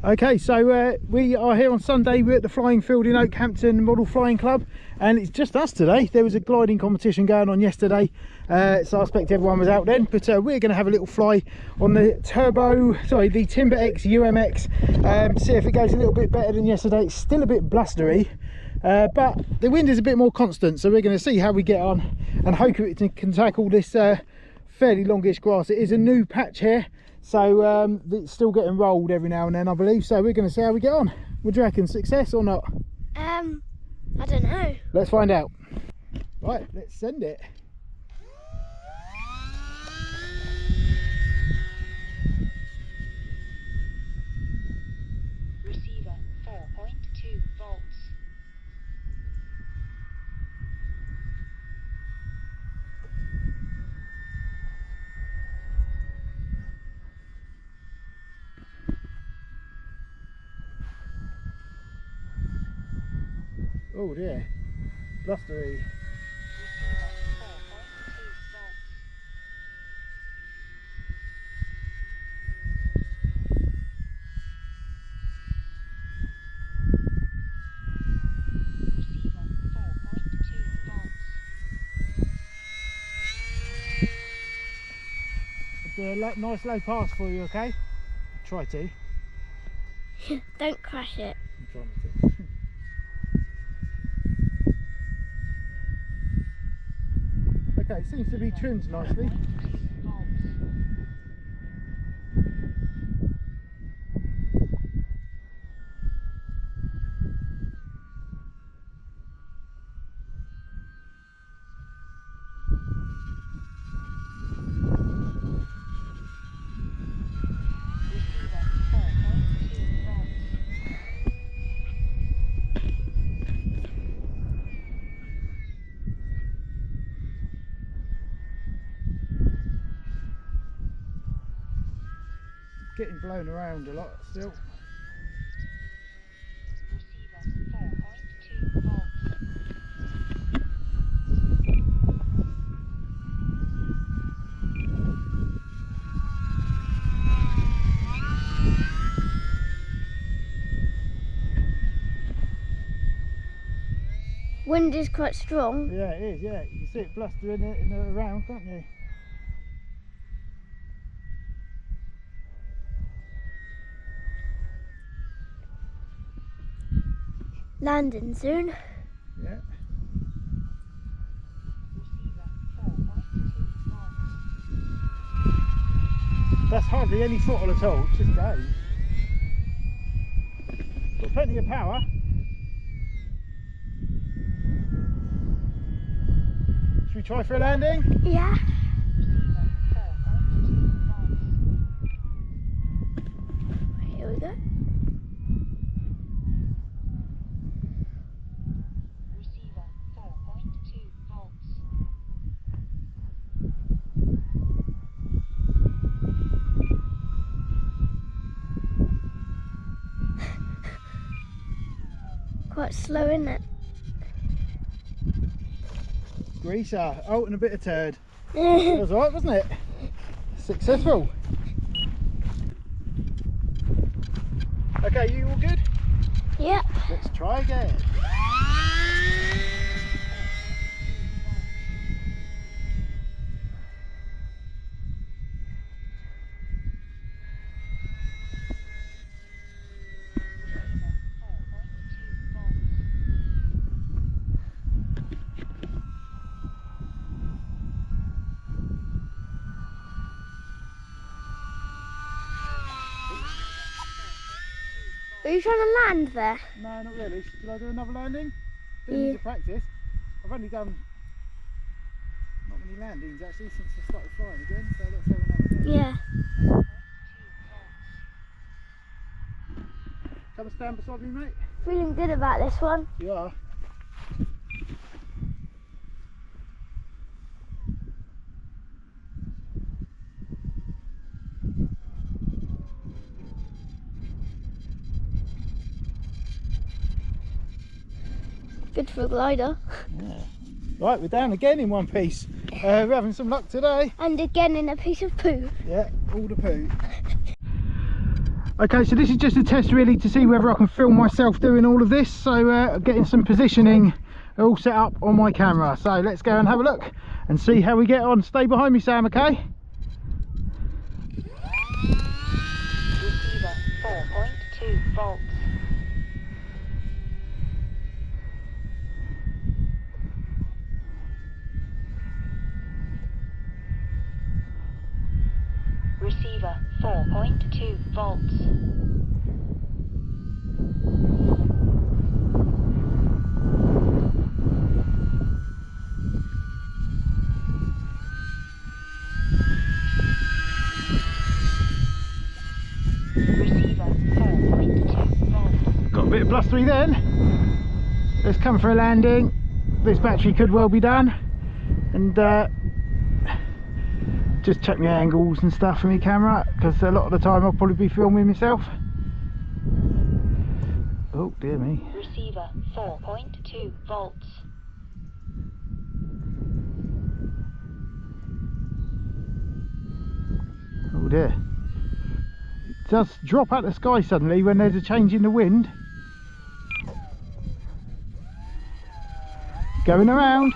Okay, so we are here on Sunday. We're at the flying field in Oakhampton Model Flying Club, and it's just us today. There was a gliding competition going on yesterday, so I expect everyone was out then, but we're going to have a little fly on the the Timber X UMX, see if it goes a little bit better than yesterday. It's still a bit blustery, but the wind is a bit more constant, so we're going to see how we get on and hope it can tackle this fairly longish grass. It is a new patch here, so it's still getting rolled every now and then, I believe. So we're going to see how we get on. Would you reckon, success or not? I don't know. Let's find out. Right, let's send it. Receiver 4.2 volts. Oh dear, blustery. Receiver 4.2 volts. Receiver 4.2 volts. Do a nice low pass for you, okay? Try to. Don't crash it. I'm trying not to. Okay, it seems to be trimmed nicely. 2 volts. Receiver 4.2 volts. Getting blown around a lot still. Receiver 4.2 volts. Wind is quite strong. Yeah, it is, yeah. You can see it blustering it around, can't you? Landing soon. Yeah. Receiver 4.2 volts. That's hardly any throttle at all, it just goes. Got plenty of power. Should we try for a landing? Yeah. Receiver 4.2 volts. Here we go. Receiver 4.2 volts. Quite slow, isn't it? Greaser. Oh, and a bit of turd. That was alright, wasn't it? Successful. Okay, you all good? Yeah. Let's try again. Are you trying to land there? No, not really. Should I do another landing? Yeah. Need to practice. I've only done not many landings actually since I started flying again, so let's have another go. Yeah. Come and stand beside me, mate. Feeling good about this one. You are. Good for a glider. Yeah. Right, we're down again in one piece. We're having some luck today. And again in a piece of poo. Yeah, all the poo. Okay, so this is just a test really to see whether I can film myself doing all of this. So getting some positioning all set up on my camera. So let's go and have a look and see how we get on. Stay behind me, Sam, okay? Receiver 4.2 volts. Receiver 4.2 volts. Receiver 4.2 volts. Got a bit of blustery then. Let's come for a landing. This battery could well be done. And just check my angles and stuff for my camera, because a lot of the time I'll probably be filming myself. Oh dear me. Receiver 4.2 volts. Oh dear. It does drop out the sky suddenly when there's a change in the wind. Going around.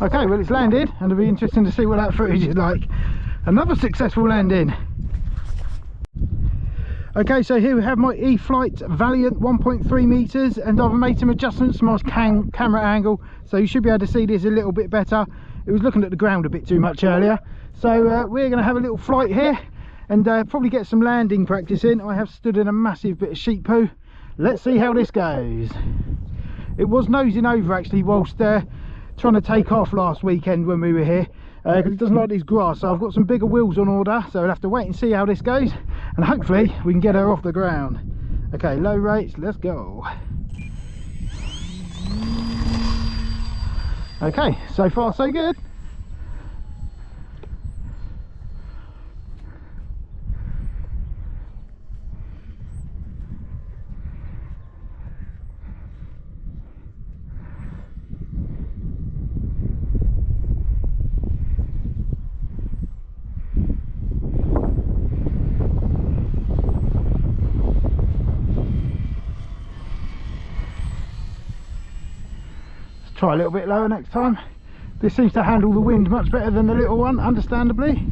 Okay, well it's landed, and it'll be interesting to see what that footage is like. Another successful landing. Okay, so here we have my E-Flite Valiant 1.3 meters, and I've made some adjustments to my camera angle, so you should be able to see this a little bit better. It was looking at the ground a bit too much earlier. So we're going to have a little flight here and probably get some landing practice in. I have stood in a massive bit of sheep poo. Let's see how this goes. It was nosing over actually whilst trying to take off last weekend when we were here, because it doesn't like this grass. So I've got some bigger wheels on order, so we'll have to wait and see how this goes, and hopefully we can get her off the ground. Okay, low rates, let's go. Okay, so far so good. Try a little bit lower next time. This seems to handle the wind much better than the little one, understandably.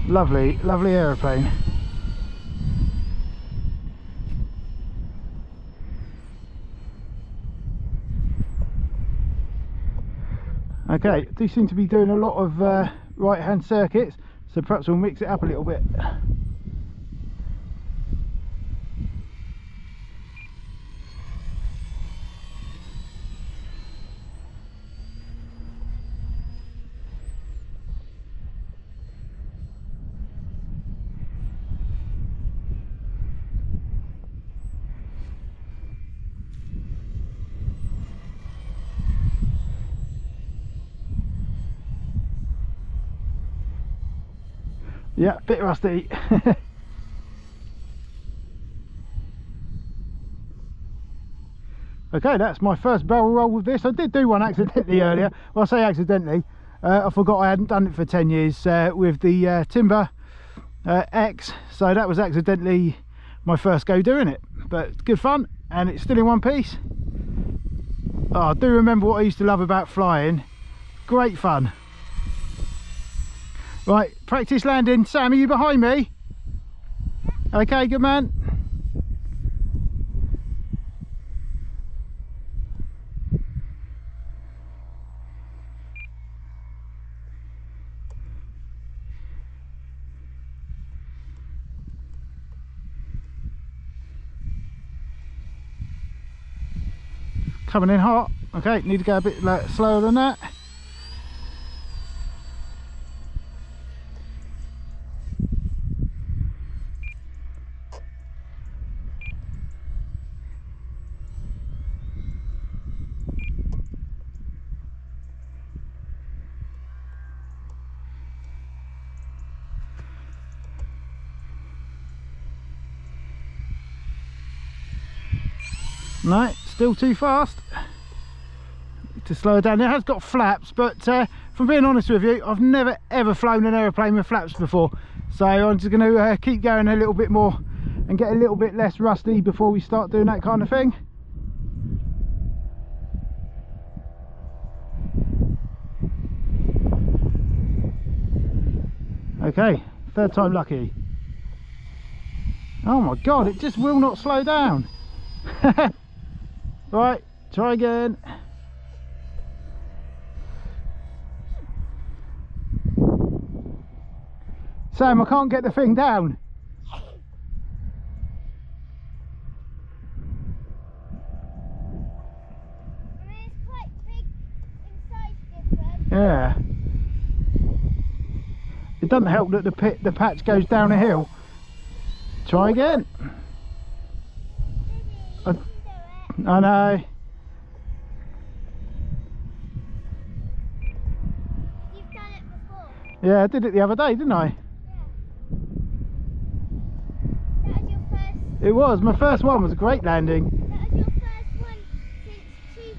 Lovely, lovely aeroplane. Okay, do seem to be doing a lot of right hand circuits, so perhaps we'll mix it up a little bit. Yeah, bit rusty. Okay, that's my first barrel roll with this. I did do one accidentally earlier. Well, I say accidentally. I forgot I hadn't done it for 10 years with the Timber X. So that was accidentally my first go doing it. But good fun, and it's still in one piece. Oh, I do remember what I used to love about flying. Great fun. Right, practice landing. Sam, are you behind me? Okay, good man. Coming in hot. Okay, need to go a bit slower than that. No, still too fast. To slow it down. It has got flaps, but from being honest with you, I've never ever flown an aeroplane with flaps before, so I'm just going to keep going a little bit more and get a little bit less rusty before we start doing that kind of thing. Okay, third time lucky. Oh my god, it just will not slow down. Right, try again. Sam, I can't get the thing down. I mean, it's quite big in size difference. Yeah. It doesn't help that the patch goes down a hill. Try again. I know. You've done it before. Yeah, I did it the other day, didn't I? That was your first. It was. My first one was a great landing. That was your first one since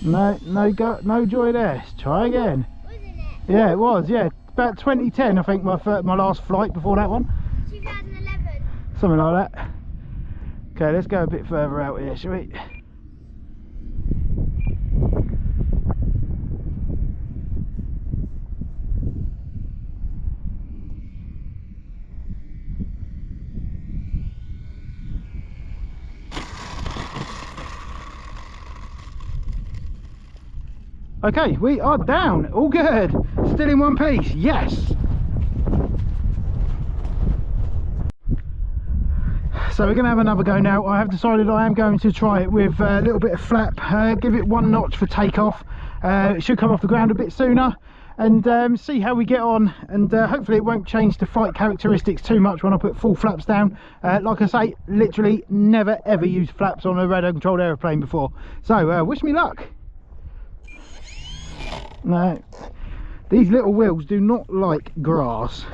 2011. No joy there. Try again. Wasn't it? Yeah, it was. Yeah, about 2010, I think my last flight before that one. 2011. Something like that. Okay, let's go a bit further out here, shall we? Okay, we are down. All good. Still in one piece. Yes. So we're going to have another go now. I have decided I am going to try it with a little bit of flap, give it one notch for takeoff. It should come off the ground a bit sooner, and see how we get on, and hopefully it won't change the flight characteristics too much when I put full flaps down. Like I say, literally never ever used flaps on a radar controlled aeroplane before, so wish me luck. No, these little wheels do not like grass.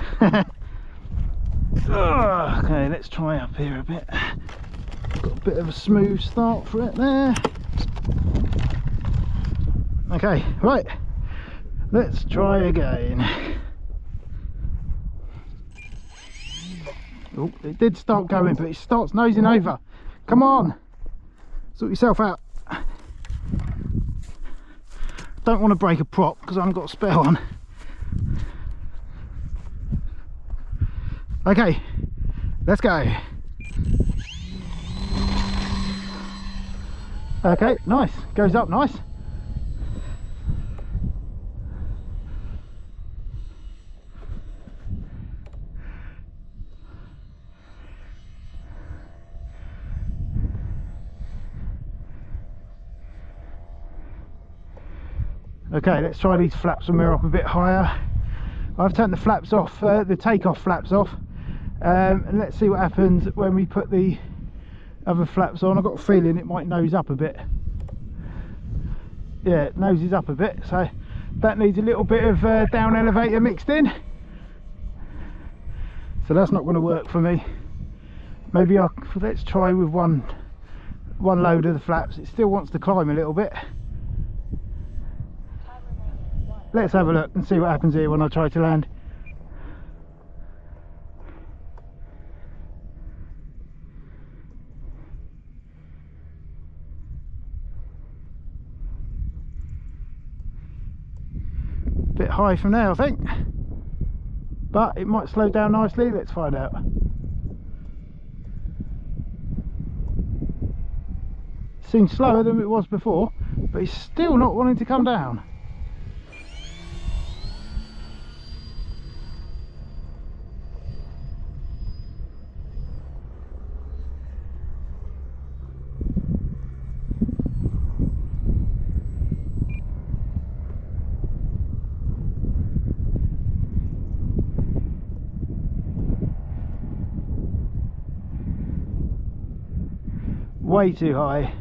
Okay, let's try up here a bit. Got a bit of a smooth start for it there. Okay, right, let's try again. Oh, it did start going, but it starts nosing over. Come on, sort yourself out. Don't want to break a prop because I haven't got a spare one. Okay, let's go. Okay, nice, goes up nice. Okay, let's try these flaps when we're up a bit higher. I've turned the flaps off, the takeoff flaps off, and let's see what happens when we put the other flaps on. I've got a feeling it might nose up a bit. Yeah, it noses up a bit, so that needs a little bit of down elevator mixed in. So that's not going to work for me. Maybe let's try with one load of the flaps. It still wants to climb a little bit. Let's have a look and see what happens here when I try to land. Bit high from there, I think, but it might slow down nicely. Let's find out. Seems slower than it was before, but it's still not wanting to come down. Way too high.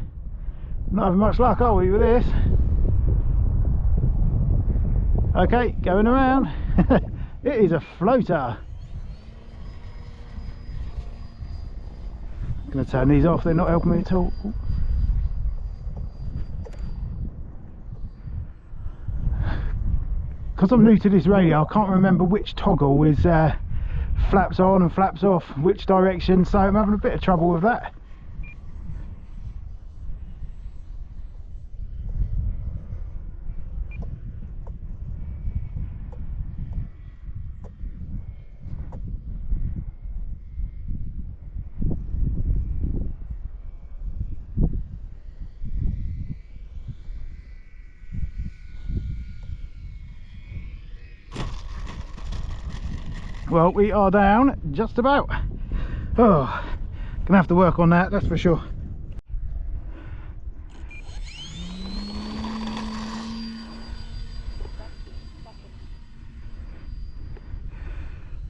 Not having much luck, are we, with this? Okay, going around. It is a floater. Gonna turn these off, they're not helping me at all. Because I'm new to this radio, I can't remember which toggle is flaps on and flaps off, which direction, so I'm having a bit of trouble with that. Well, we are down just about. Oh, gonna have to work on that, that's for sure.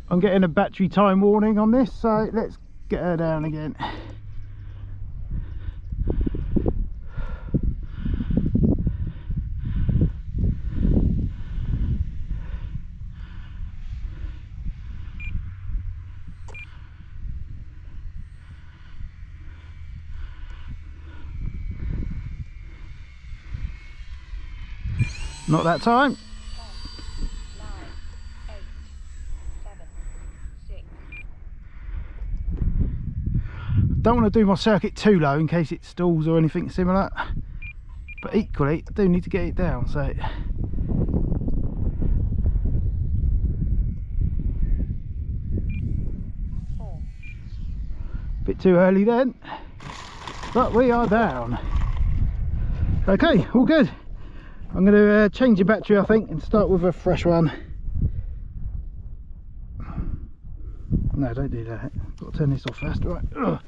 I'm getting a battery time warning on this, so let's get her down again. Not that time. 9, 8, 7, 6. Don't want to do my circuit too low in case it stalls or anything similar, but equally I do need to get it down, so bit too early then, but we are down. Okay, all good. I'm going to change the battery, I think, and start with a fresh one. No, don't do that. Got to turn this off first. Right. Ugh.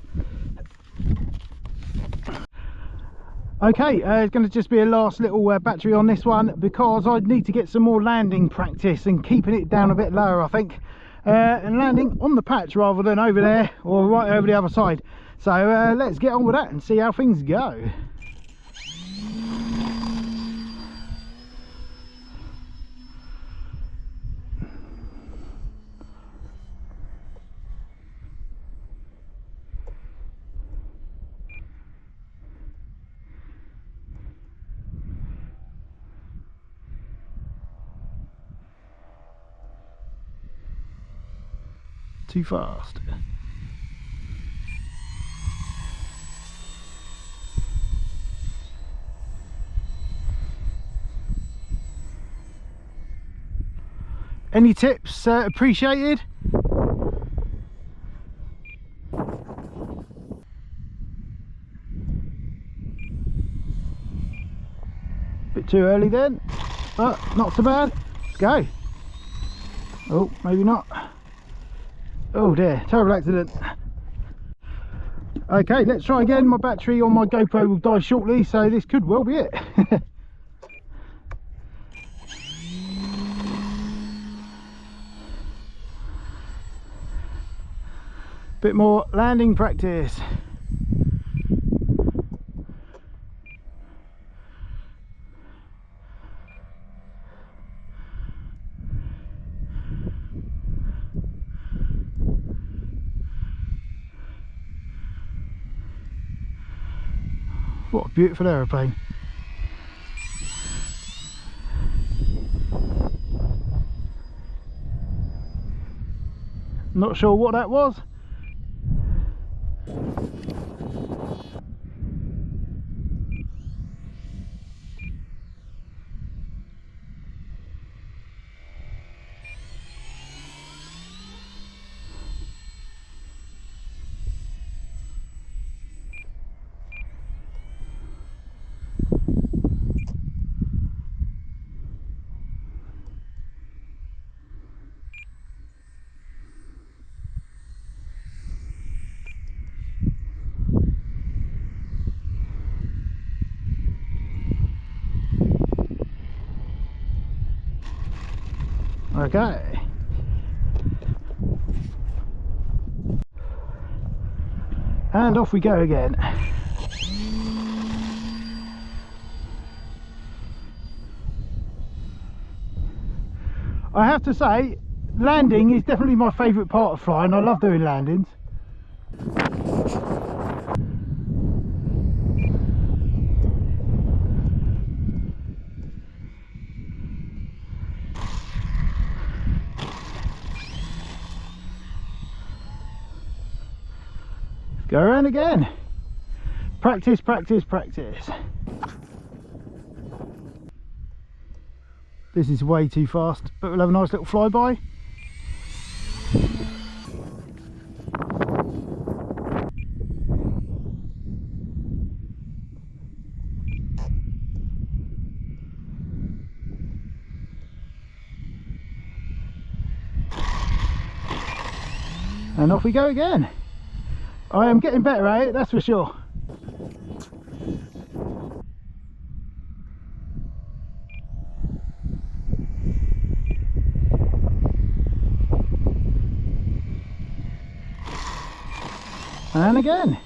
Okay, it's going to just be a last little battery on this one, because I need to get some more landing practice and keeping it down a bit lower, I think, and landing on the patch rather than over there or right over the other side. So let's get on with that and see how things go. Too fast. Any tips appreciated? Bit too early then, but not so bad. Let's go. Oh, maybe not. Oh dear, terrible accident. Okay, let's try again. My battery on my GoPro will die shortly, so this could well be it. Bit more landing practice. What a beautiful aeroplane. Not sure what that was. Okay. And off we go again. I have to say, landing is definitely my favourite part of flying. I love doing landings. Go around again. Practice, practice, practice. This is way too fast, but we'll have a nice little flyby. And off we go again. I am getting better at it, that's for sure. And again.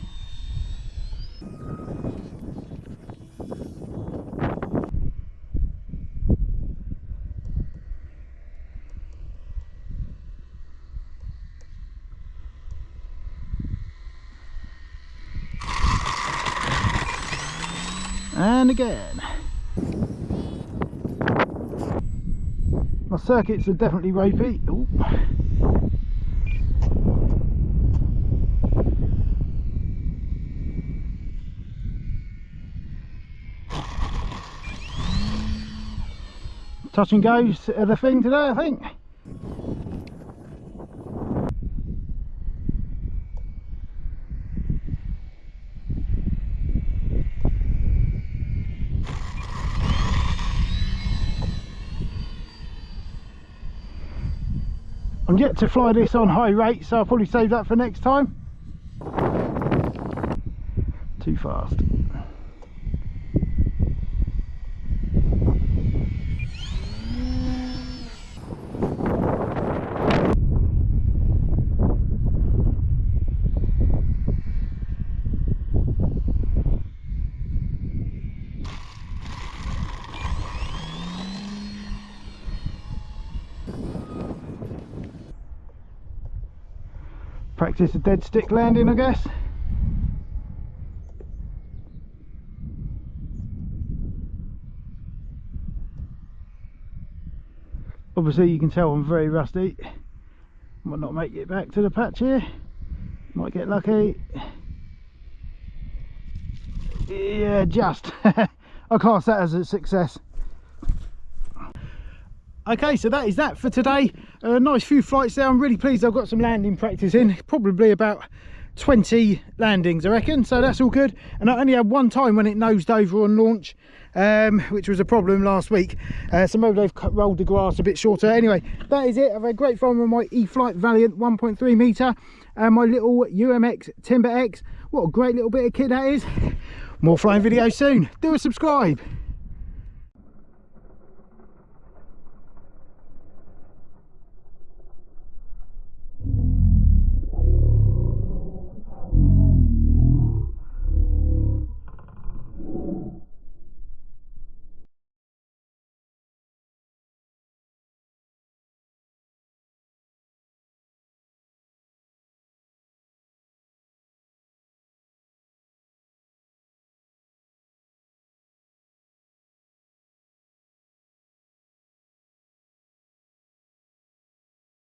And again. My circuits are definitely ropey. Ooh. Touch and goes are the thing today, I think. I'm yet to fly this on high rate, so I'll probably save that for next time. Too fast. Practice a dead stick landing, I guess. Obviously you can tell I'm very rusty. Might not make it back to the patch here. Might get lucky. Yeah, just. I class that as a success. Okay, so that is that for today. A nice few flights there. I'm really pleased I've got some landing practice in. Probably about 20 landings, I reckon, so that's all good. And I only had one time when it nosed over on launch, which was a problem last week. So maybe they've rolled the grass a bit shorter. Anyway, that is it. I've had great fun with my E-Flite Valiant 1.3 meter and my little UMX Timber X. What a great little bit of kit that is. More flying videos soon. Do a subscribe.